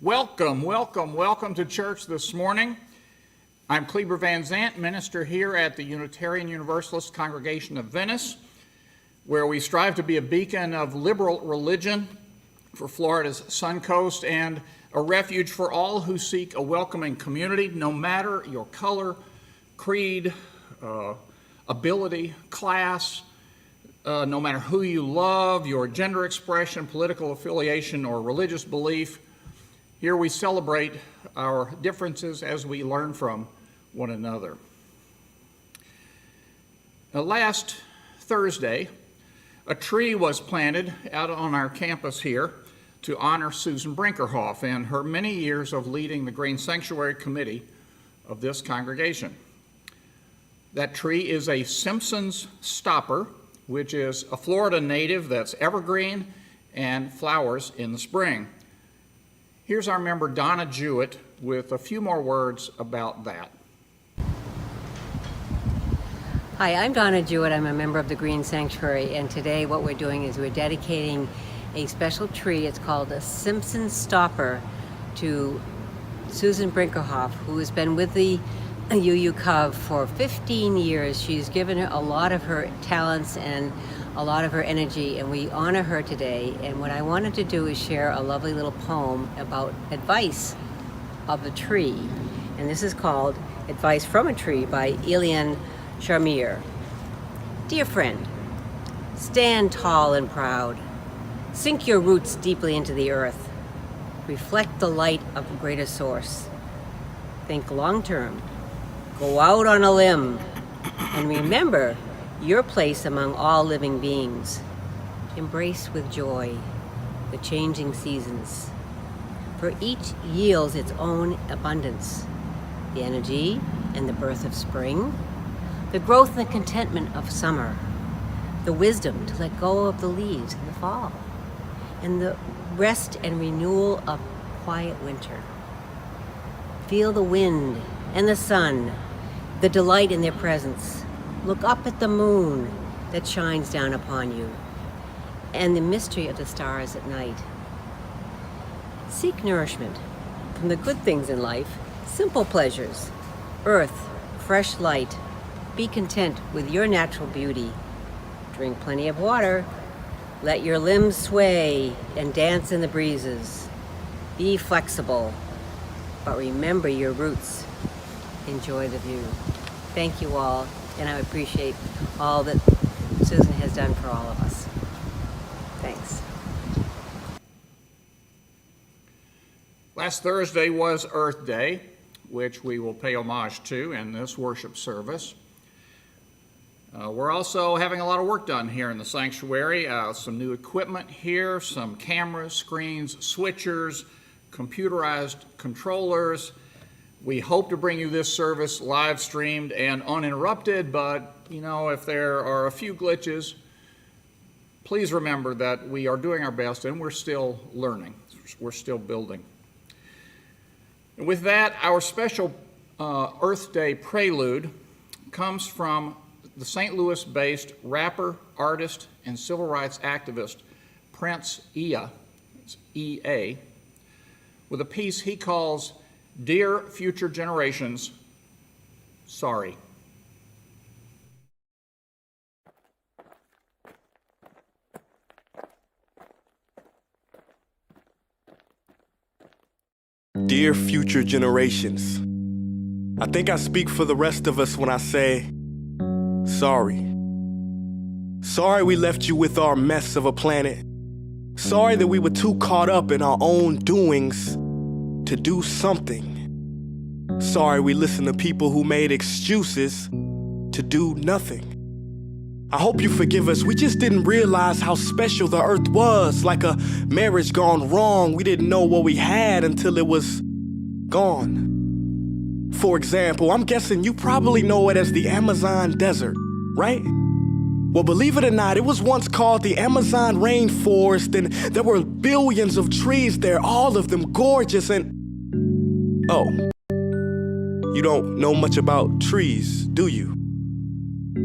Welcome to church this morning. I'm Khleber Van Zandt, minister here at the Unitarian Universalist congregation of Venice, where we strive to be a beacon of liberal religion for Florida's Suncoast and a refuge for all who seek a welcoming community, no matter your color, creed, ability, class, no matter who you love, your gender expression, political affiliation, or religious belief. Here we celebrate our differences as we learn from one another. Now, last Thursday, a tree was planted out on our campus here to honor Susan Brinkerhoff and her many years of leading the Green Sanctuary Committee of this congregation. That tree is a Simpson's stopper, which is a Florida native that's evergreen and flowers in the spring. Here's our member Donna Jewett with a few more words about that. Hi, I'm Donna Jewett. I'm a member of the Green Sanctuary, and today what we're doing is we're dedicating a special tree. It's called a Simpson Stopper to Susan Brinkerhoff, who has been with the UU Cov for 15 years. She's given a lot of her talents and a lot of her energy, and we honor her today. And what I wanted to do is share a lovely little poem about advice of the tree. And this is called Advice from a Tree by Elian Shamir. Dear friend, stand tall and proud. Sink your roots deeply into the earth. Reflect the light of a greater source. Think long term. Go out on a limb. And remember your place among all living beings. Embrace with joy the changing seasons, for each yields its own abundance, the energy and the birth of spring, the growth and the contentment of summer, the wisdom to let go of the leaves in the fall, and the rest and renewal of quiet winter. Feel the wind and the sun, the delight in their presence. Look up at the moon that shines down upon you, and the mystery of the stars at night. Seek nourishment from the good things in life, simple pleasures, earth, fresh light. Be content with your natural beauty. Drink plenty of water. Let your limbs sway and dance in the breezes. Be flexible, but remember your roots. Enjoy the view. Thank you all. And I appreciate all that Susan has done for all of us. Thanks. Last Thursday was Earth Day, which we will pay homage to in this worship service. We're also having a lot of work done here in the sanctuary. Some new equipment here, some cameras, screens, switchers, computerized controllers. We hope to bring you this service live streamed and uninterrupted, but if there are a few glitches, please remember that we are doing our best and we're still learning. We're still building. And with that, our special Earth Day prelude comes from the St. Louis-based rapper, artist, and civil rights activist Prince Ea, E-A, with a piece he calls Dear Future Generations, Sorry. Dear future generations, I think I speak for the rest of us when I say, sorry. Sorry we left you with our mess of a planet. Sorry that we were too caught up in our own doings to do something. Sorry we listened to people who made excuses to do nothing. I hope you forgive us. We just didn't realize how special the earth was. Like a marriage gone wrong, we didn't know what we had until it was gone. For example, I'm guessing you probably know it as the Amazon desert, right? Well, believe it or not, it was once called the Amazon rainforest, and there were billions of trees there, all of them gorgeous, and oh, you don't know much about trees, do you?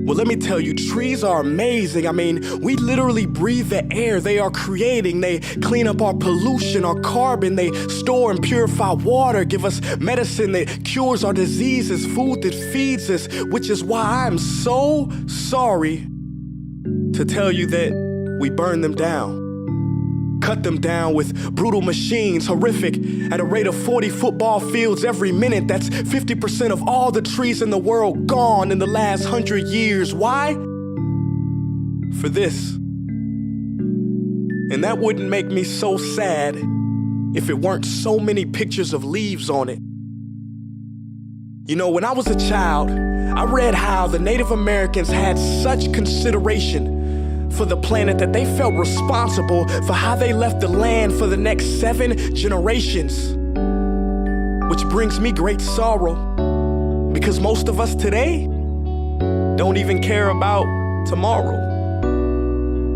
Well, let me tell you, trees are amazing. I mean, we literally breathe the air they are creating. They clean up our pollution, our carbon. They store and purify water, give us medicine that cures our diseases, food that feeds us, which is why I'm so sorry to tell you that we burn them down. Cut them down with brutal machines, horrific, at a rate of 40 football fields every minute. That's 50% of all the trees in the world gone in the last 100 years. Why? For this. And that wouldn't make me so sad if it weren't so many pictures of leaves on it. You know, when I was a child, I read how the Native Americans had such consideration for the planet that they felt responsible for how they left the land for the next 7 generations. Which brings me great sorrow, because most of us today don't even care about tomorrow.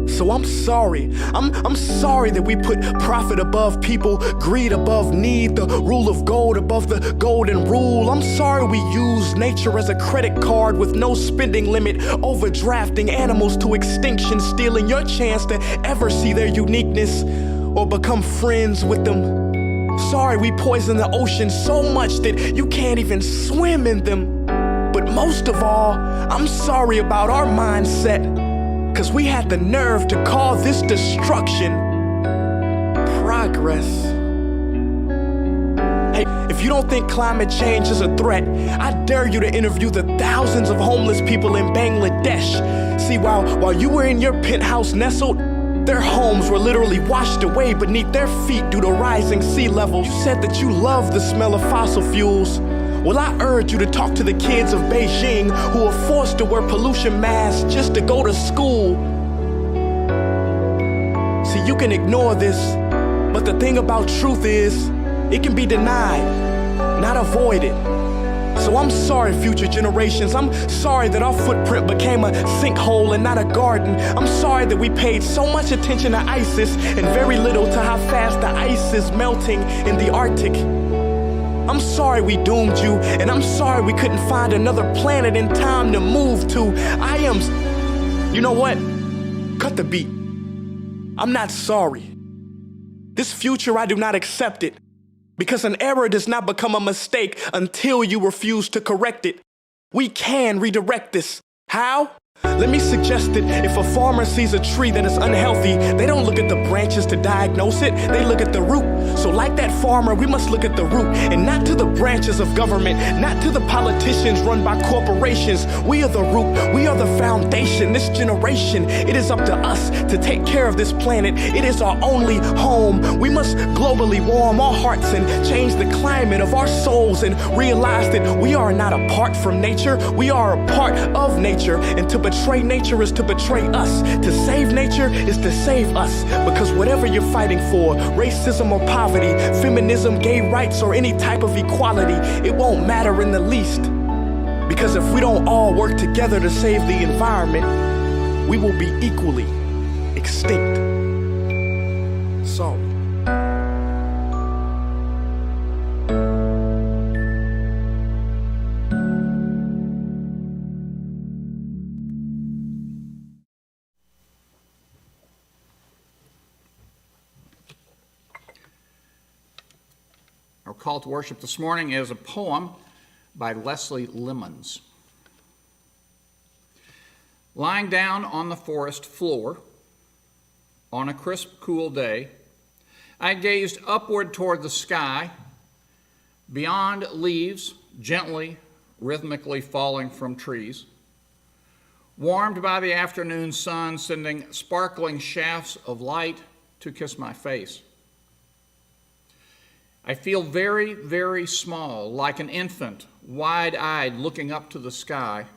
So I'm sorry. I'm sorry that we put profit above people, greed above need, the rule of gold above the golden rule. I'm sorry we use nature as a credit card with no spending limit, overdrafting animals to extinction, stealing your chance to ever see their uniqueness or become friends with them. Sorry we poison the ocean so much that you can't even swim in them. But most of all, I'm sorry about our mindset, 'cause we had the nerve to call this destruction progress. Hey, if you don't think climate change is a threat, I dare you to interview the thousands of homeless people in Bangladesh. See, while you were in your penthouse nestled, their homes were literally washed away beneath their feet due to rising sea levels. You said that you love the smell of fossil fuels. Well, I urge you to talk to the kids of Beijing who are forced to wear pollution masks just to go to school. See, you can ignore this, but the thing about truth is, it can be denied, not avoided. So I'm sorry, future generations. I'm sorry that our footprint became a sinkhole and not a garden. I'm sorry that we paid so much attention to ISIS and very little to how fast the ice is melting in the Arctic. I'm sorry we doomed you, and I'm sorry we couldn't find another planet in time to move to. You know what? Cut the beat. I'm not sorry. This future, I do not accept it, because an error does not become a mistake until you refuse to correct it. We can redirect this. How? Let me suggest that if a farmer sees a tree that is unhealthy, they don't look at the branches to diagnose it, they look at the root. So like that farmer, we must look at the root and not to the branches of government, not to the politicians run by corporations. We are the root, we are the foundation. This generation, it is up to us to take care of this planet. It is our only home. We must globally warm our hearts and change the climate of our souls and realize that we are not apart from nature, we are a part of nature. And to betray nature is to betray us. To save nature is to save us. Because whatever you're fighting for, racism or poverty, feminism, gay rights, or any type of equality, it won't matter in the least. Because if we don't all work together to save the environment, we will be equally extinct. Sorry. Our call to worship this morning is a poem by Leslie Lemons. Lying down on the forest floor on a crisp, cool day, I gazed upward toward the sky, beyond leaves gently, rhythmically falling from trees, warmed by the afternoon sun sending sparkling shafts of light to kiss my face. I feel very, very small, like an infant, wide-eyed looking up to the sky,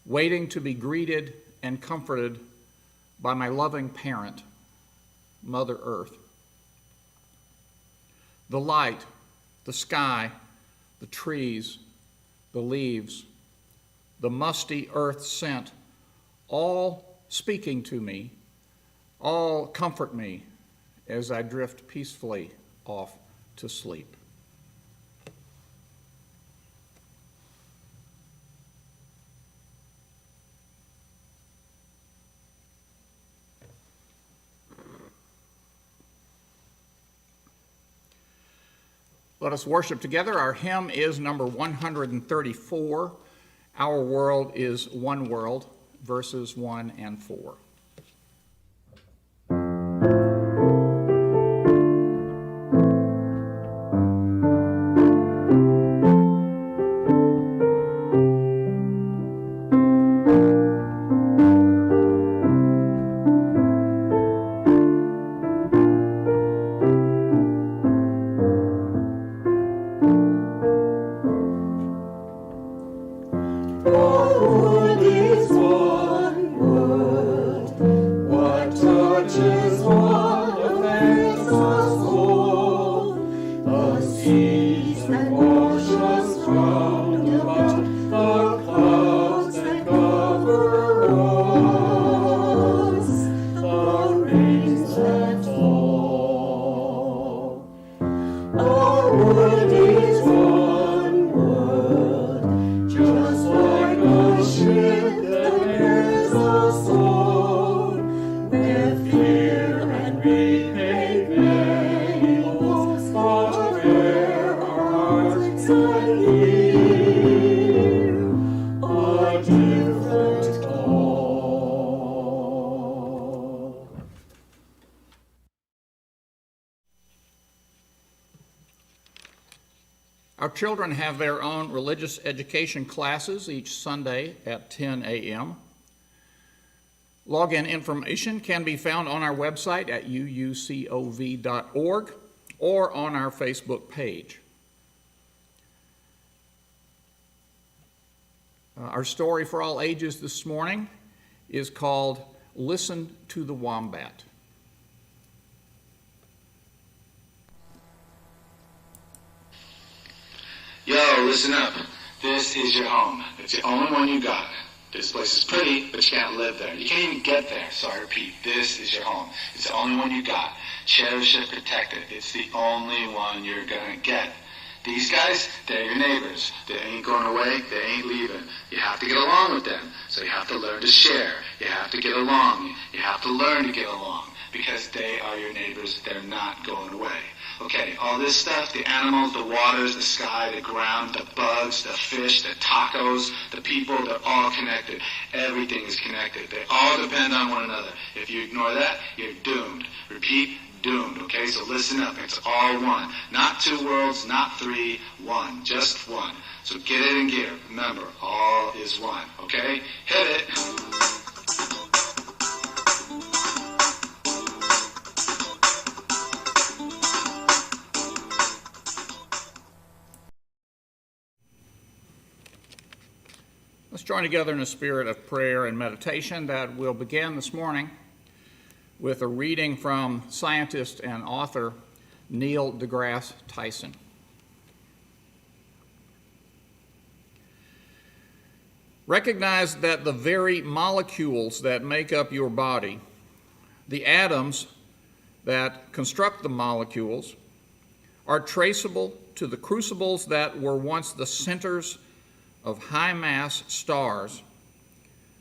waiting to be greeted and comforted by my loving parent, Mother Earth. The light, the sky, the trees, the leaves, the musty earth scent, all speaking to me, all comfort me as I drift peacefully off to sleep. Let us worship together. Our hymn is number 134. Our World is One World, verses 1 and 4. Our children have their own religious education classes each Sunday at 10 a.m. Login information can be found on our website at uucov.org or on our Facebook page. Our story for all ages this morning is called Listen to the Wombat. Yo, listen up. This is your home. It's the only one you got. This place is pretty, but you can't live there. You can't even get there. So I repeat, this is your home. It's the only one you got. Cherish it, protect it. It's the only one you're gonna get. These guys, they're your neighbors. They ain't going away. They ain't leaving. You have to get along with them. So you have to learn to share. You have to get along. You have to learn to get along. Because they are your neighbors. They're not going away. Okay, all this stuff, the animals, the waters, the sky, the ground, the bugs, the fish, the tacos, the people, they're all connected. Everything is connected. They all depend on one another. If you ignore that, you're doomed. Repeat, doomed. Okay, so listen up. It's all one. Not two worlds, not three, one. Just one. So get it in gear. Remember, all is one. Okay? Hit it. Let's join together in a spirit of prayer and meditation that will begin this morning with a reading from scientist and author Neil deGrasse Tyson. Recognize that the very molecules that make up your body, the atoms that construct the molecules, are traceable to the crucibles that were once the centers of high-mass stars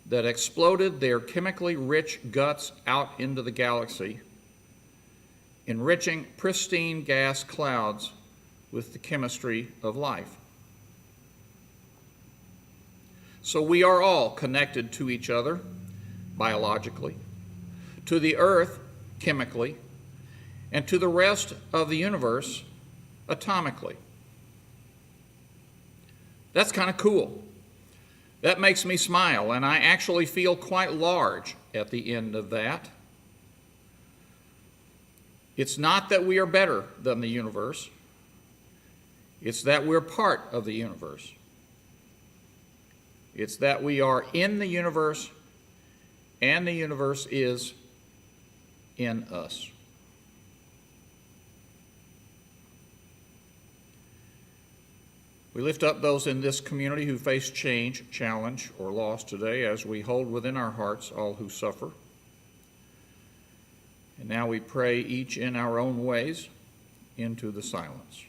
that exploded their chemically rich guts out into the galaxy, enriching pristine gas clouds with the chemistry of life. So we are all connected to each other biologically, to the earth chemically, and to the rest of the universe atomically. That's kind of cool. That makes me smile, and I actually feel quite large at the end of that. It's not that we are better than the universe. It's that we're part of the universe. It's that we are in the universe, and the universe is in us. We lift up those in this community who face change, challenge, or loss today as we hold within our hearts all who suffer. And now we pray each in our own ways into the silence.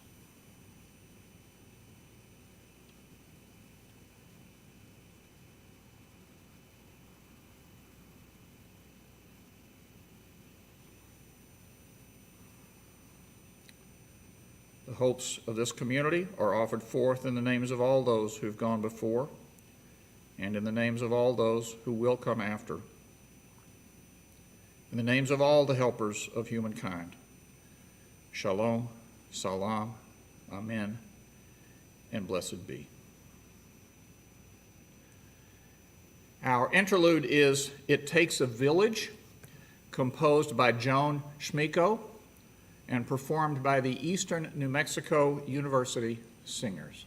The hopes of this community are offered forth in the names of all those who've gone before and in the names of all those who will come after, in the names of all the helpers of humankind. Shalom, salam, amen, and blessed be. Our interlude is It Takes a Village, composed by Joan Schmico and performed by the Eastern New Mexico University Singers.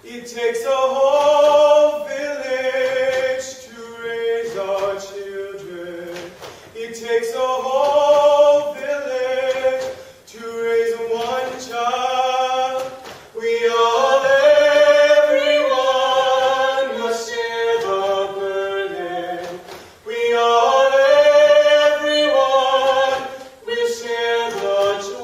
It takes a whole village to raise our children. It takes a whole village to raise one child. We all, everyone, must share the burden. We all, everyone, will share the joy.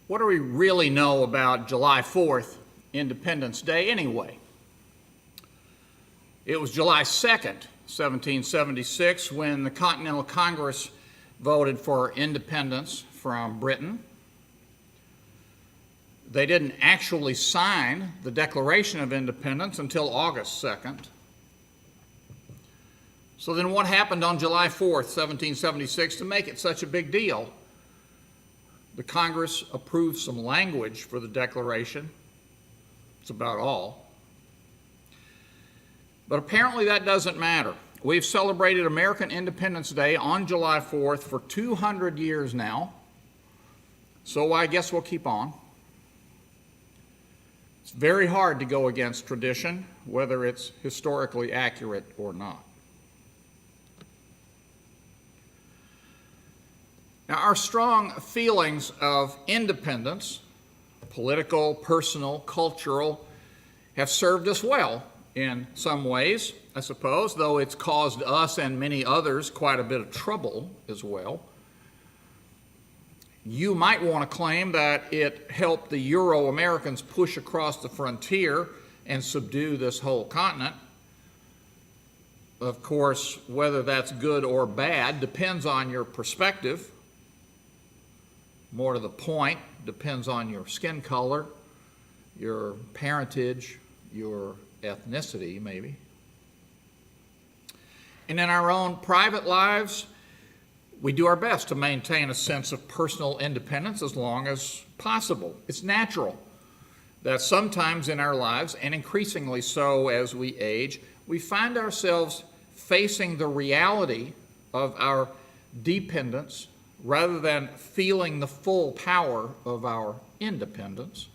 What do we really know about July 4th, Independence Day, anyway? It was July 2nd, 1776, when the Continental Congress voted for independence from Britain. They didn't actually sign the Declaration of Independence until August 2nd. So then what happened on July 4th, 1776 to make it such a big deal? The Congress approved some language for the Declaration. It's about all. But apparently that doesn't matter. We've celebrated American Independence Day on July 4th for 200 years now. So I guess we'll keep on. It's very hard to go against tradition, whether it's historically accurate or not. Now, our strong feelings of independence, political, personal, cultural, have served us well in some ways, I suppose, though it's caused us and many others quite a bit of trouble as well. You might want to claim that it helped the Euro-Americans push across the frontier and subdue this whole continent. Of course, whether that's good or bad depends on your perspective. More to the point, depends on your skin color, your parentage, your ethnicity, maybe. And in our own private lives, we do our best to maintain a sense of personal independence as long as possible. It's natural that sometimes in our lives, and increasingly so as we age, we find ourselves facing the reality of our dependence rather than feeling the full power of our independence.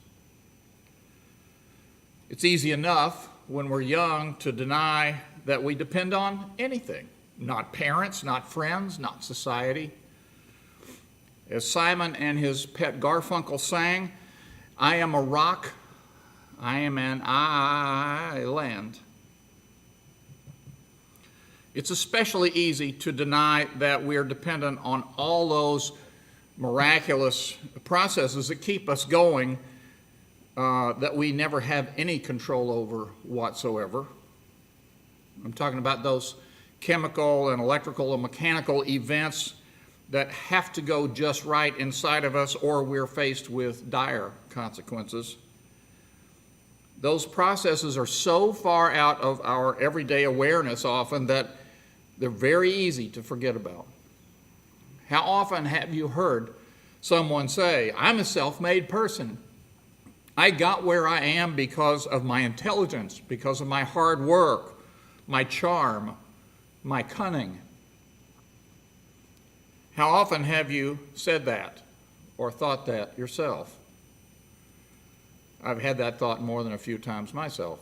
It's easy enough when we're young to deny that we depend on anything. Not parents, not friends, not society. As Simon and his pet Garfunkel sang, I am a rock, I am an island. It's especially easy to deny that we are dependent on all those miraculous processes that keep us going, that we never have any control over whatsoever. I'm talking about those chemical and electrical and mechanical events that have to go just right inside of us, or we're faced with dire consequences. Those processes are so far out of our everyday awareness often that they're very easy to forget about. How often have you heard someone say, I'm a self-made person. I got where I am because of my intelligence, because of my hard work, my charm, my cunning. How often have you said that or thought that yourself? I've had that thought more than a few times myself.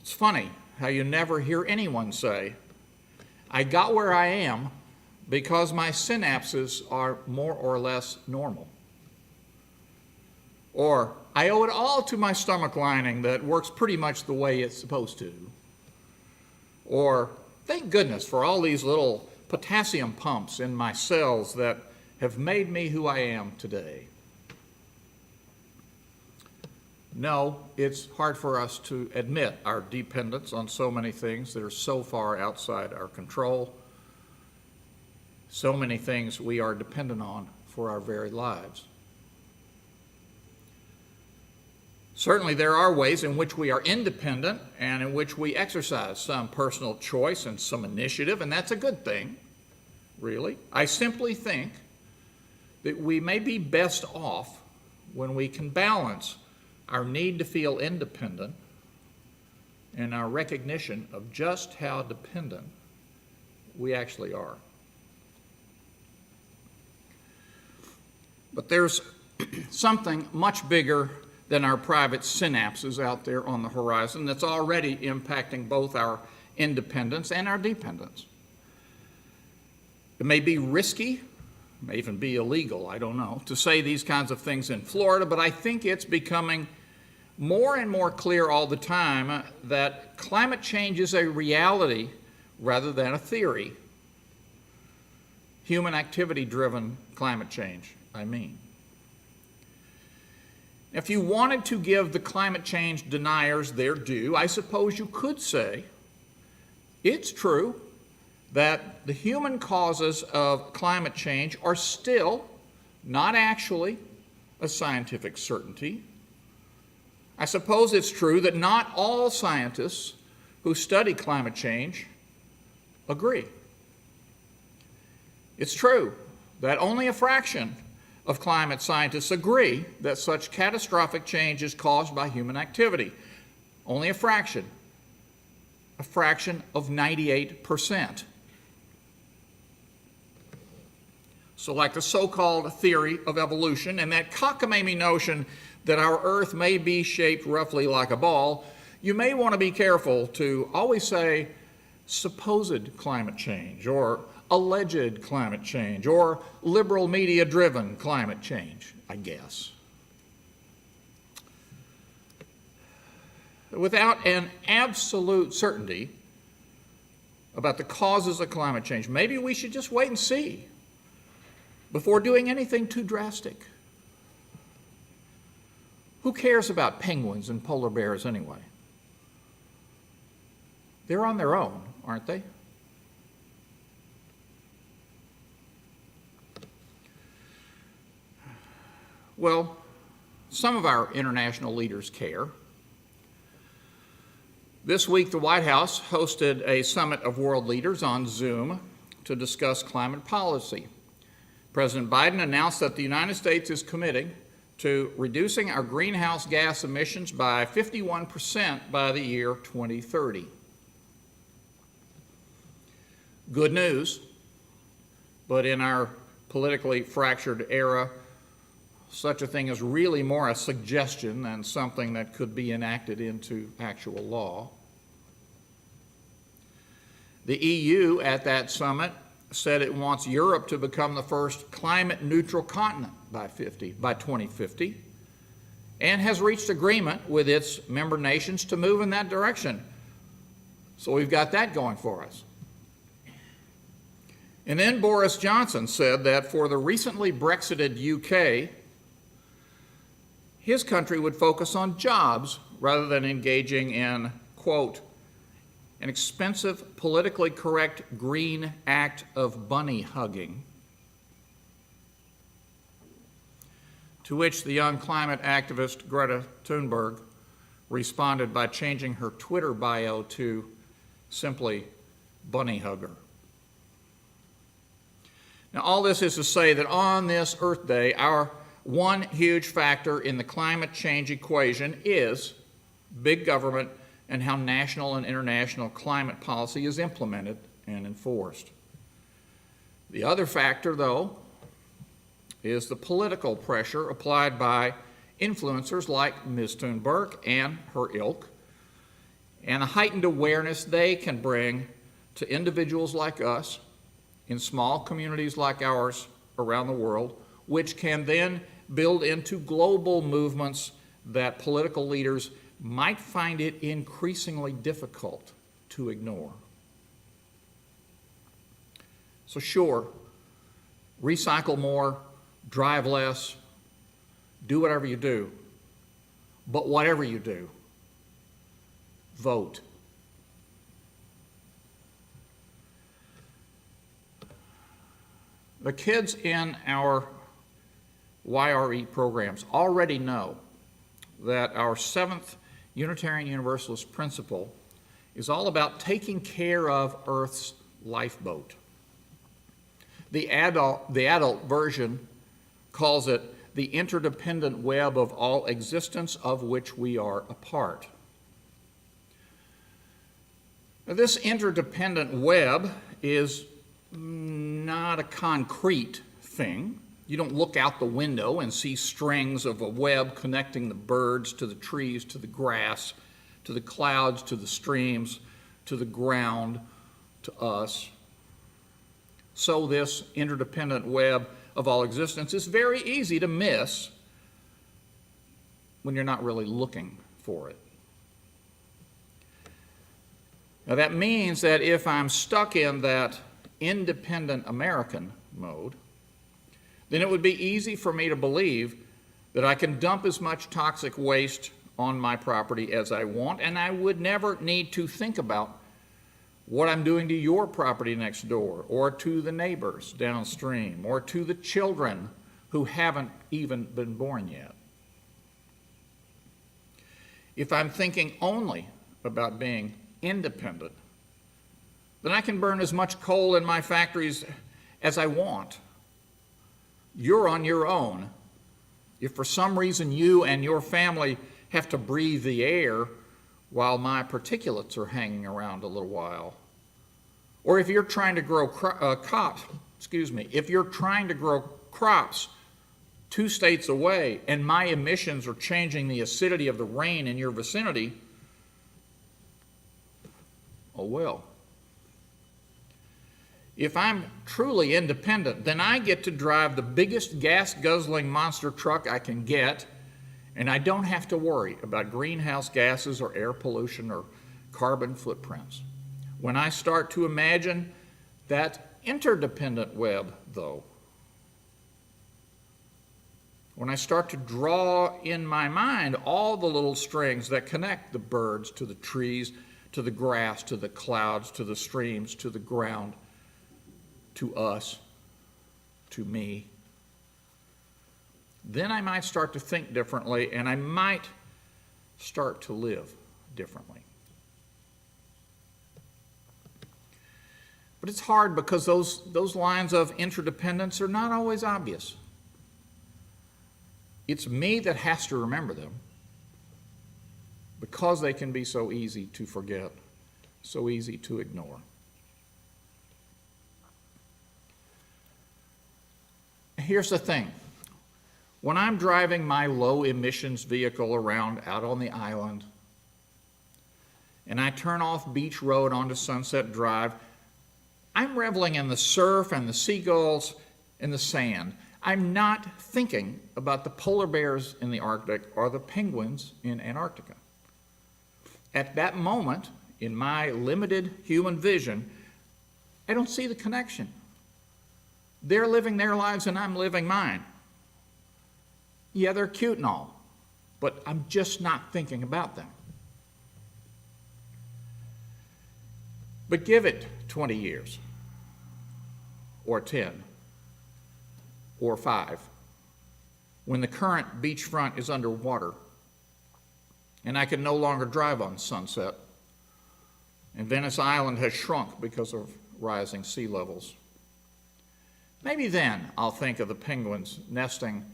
It's funny how you never hear anyone say, I got where I am because my synapses are more or less normal. Or, I owe it all to my stomach lining that works pretty much the way it's supposed to. Or, thank goodness for all these little potassium pumps in my cells that have made me who I am today. No, it's hard for us to admit our dependence on so many things that are so far outside our control, so many things we are dependent on for our very lives. Certainly there are ways in which we are independent and in which we exercise some personal choice and some initiative, and that's a good thing, really. I simply think that we may be best off when we can balance our need to feel independent and our recognition of just how dependent we actually are. But there's something much bigger than our private synapses out there on the horizon that's already impacting both our independence and our dependence. It may be risky, it may even be illegal, I don't know, to say these kinds of things in Florida, but I think it's becoming more and more clear all the time that climate change is a reality rather than a theory. Human activity-driven climate change, I mean. If you wanted to give the climate change deniers their due, I suppose you could say it's true that the human causes of climate change are still not actually a scientific certainty. I suppose it's true that not all scientists who study climate change agree. It's true that only a fraction of climate scientists agree that such catastrophic change is caused by human activity. Only a fraction of 98%. So like the so-called theory of evolution and that cockamamie notion that our Earth may be shaped roughly like a ball, you may want to be careful to always say supposed climate change or alleged climate change or liberal media-driven climate change, I guess. Without an absolute certainty about the causes of climate change, maybe we should just wait and see before doing anything too drastic. Who cares about penguins and polar bears anyway? They're on their own, aren't they? Well, some of our international leaders care. This week, the White House hosted a summit of world leaders on Zoom to discuss climate policy. President Biden announced that the United States is committing to reducing our greenhouse gas emissions by 51% by the year 2030. Good news, but in our politically fractured era, such a thing is really more a suggestion than something that could be enacted into actual law. The EU at that summit said it wants Europe to become the first climate neutral continent by 2050, and has reached agreement with its member nations to move in that direction. So we've got that going for us. And then Boris Johnson said that for the recently Brexited UK, his country would focus on jobs rather than engaging in, quote, an expensive, politically correct green act of bunny hugging. To which the young climate activist Greta Thunberg responded by changing her Twitter bio to simply bunny hugger. Now, all this is to say that on this Earth Day, our one huge factor in the climate change equation is big government and how national and international climate policy is implemented and enforced. The other factor, though, is the political pressure applied by influencers like Ms. Thunberg and her ilk, and the heightened awareness they can bring to individuals like us in small communities like ours around the world, which can then build into global movements that political leaders might find it increasingly difficult to ignore. So sure, recycle more, drive less, do whatever you do, but whatever you do, vote. The kids in our YRE programs already know that our 7th Unitarian Universalist principle is all about taking care of Earth's lifeboat. The adult version calls it the interdependent web of all existence of which we are a part. Now, this interdependent web is not a concrete thing. You don't look out the window and see strings of a web connecting the birds to the trees, to the grass, to the clouds, to the streams, to the ground, to us. So this interdependent web of all existence is very easy to miss when you're not really looking for it. Now that means that if I'm stuck in that independent American mode, then it would be easy for me to believe that I can dump as much toxic waste on my property as I want, and I would never need to think about what I'm doing to your property next door, or to the neighbors downstream, or to the children who haven't even been born yet. If I'm thinking only about being independent, then I can burn as much coal in my factories as I want. You're on your own. If for some reason you and your family have to breathe the air while my particulates are hanging around a little while, Or if you're trying to grow if you're trying to grow crops 2 states away and my emissions are changing the acidity of the rain in your vicinity, oh well. If I'm truly independent, then I get to drive the biggest gas-guzzling monster truck I can get, and I don't have to worry about greenhouse gases or air pollution or carbon footprints. When I start to imagine that interdependent web, though, when I start to draw in my mind all the little strings that connect the birds to the trees, to the grass, to the clouds, to the streams, to the ground, to us, to me, then I might start to think differently, and I might start to live differently. But it's hard because those lines of interdependence are not always obvious. It's me that has to remember them because they can be so easy to forget, so easy to ignore. Here's the thing. When I'm driving my low-emissions vehicle around out on the island and I turn off Beach Road onto Sunset Drive, I'm reveling in the surf and the seagulls and the sand. I'm not thinking about the polar bears in the Arctic or the penguins in Antarctica. At that moment, in my limited human vision, I don't see the connection. They're living their lives and I'm living mine. Yeah, they're cute and all, but I'm just not thinking about them. But give it 20 years, or 10, or 5, when the current beachfront is underwater and I can no longer drive on Sunset, and Venice Island has shrunk because of rising sea levels. Maybe then I'll think of the penguins nesting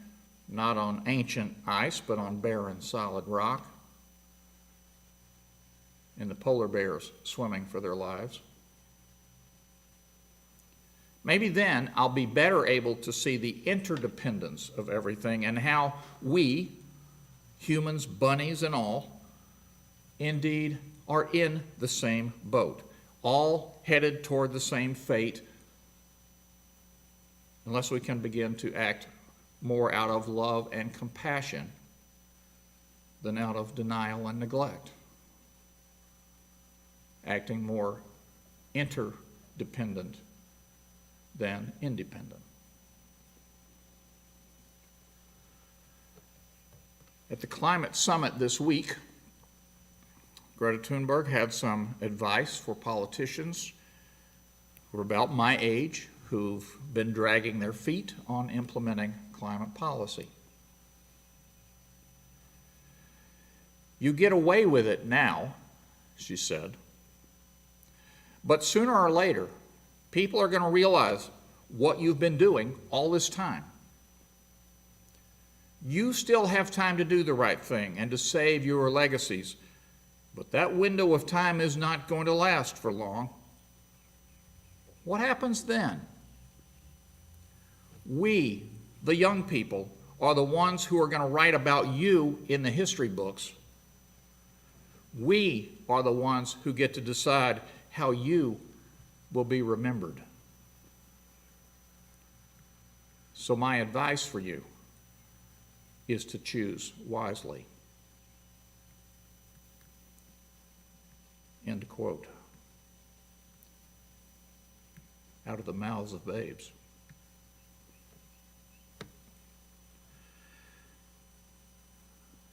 not on ancient ice, but on barren solid rock, and the polar bears swimming for their lives. Maybe then I'll be better able to see the interdependence of everything and how we, humans, bunnies and all, indeed are in the same boat, all headed toward the same fate, unless we can begin to act more out of love and compassion than out of denial and neglect. Acting more interdependent than independent. At the climate summit this week, Greta Thunberg had some advice for politicians who are about my age, who've been dragging their feet on implementing climate policy. You get away with it now, she said, but sooner or later, people are going to realize what you've been doing all this time. You still have time to do the right thing and to save your legacies, but that window of time is not going to last for long. What happens then? We, the young people, are the ones who are going to write about you in the history books. We are the ones who get to decide how you will be remembered. So my advice for you is to choose wisely. End quote. Out of the mouths of babes.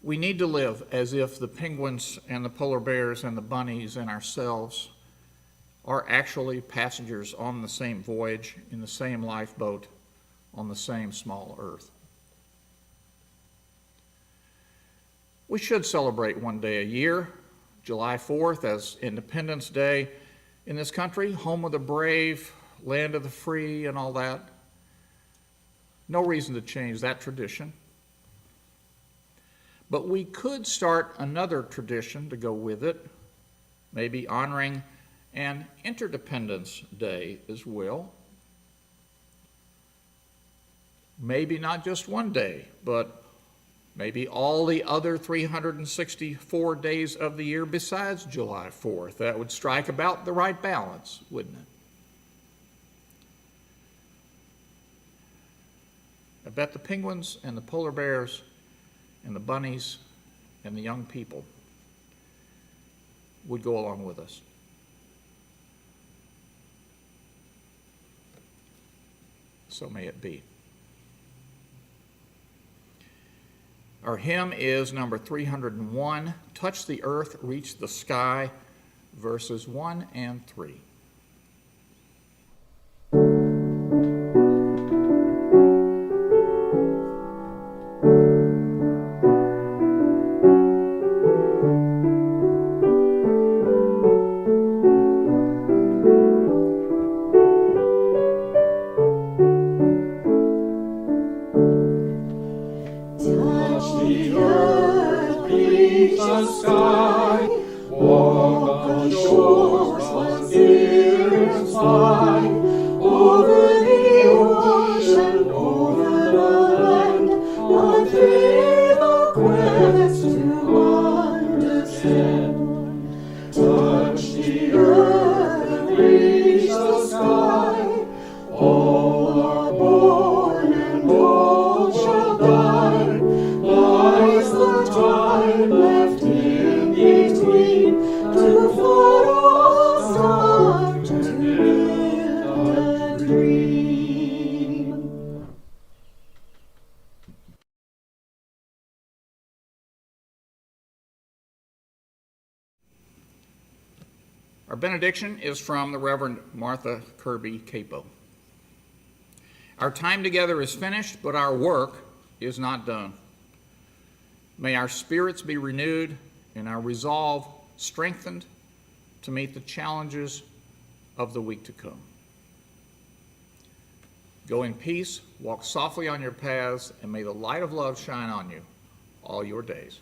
We need to live as if the penguins and the polar bears and the bunnies and ourselves are actually passengers on the same voyage, in the same lifeboat, on the same small earth. We should celebrate one day a year, July 4th, as Independence Day in this country, home of the brave, land of the free, and all that. No reason to change that tradition. But we could start another tradition to go with it, maybe honoring and Interdependence Day as well. Maybe not just one day, but maybe all the other 364 days of the year besides July 4th. That would strike about the right balance, wouldn't it? I bet the penguins and the polar bears and the bunnies and the young people would go along with us. So may it be. Our hymn is number 301, Touch the Earth, Reach the Sky, verses 1 and 3. Our benediction is from the Reverend Martha Kirby Capo. Our time together is finished, but our work is not done. May our spirits be renewed and our resolve strengthened to meet the challenges of the week to come. Go in peace, walk softly on your paths, and may the light of love shine on you all your days.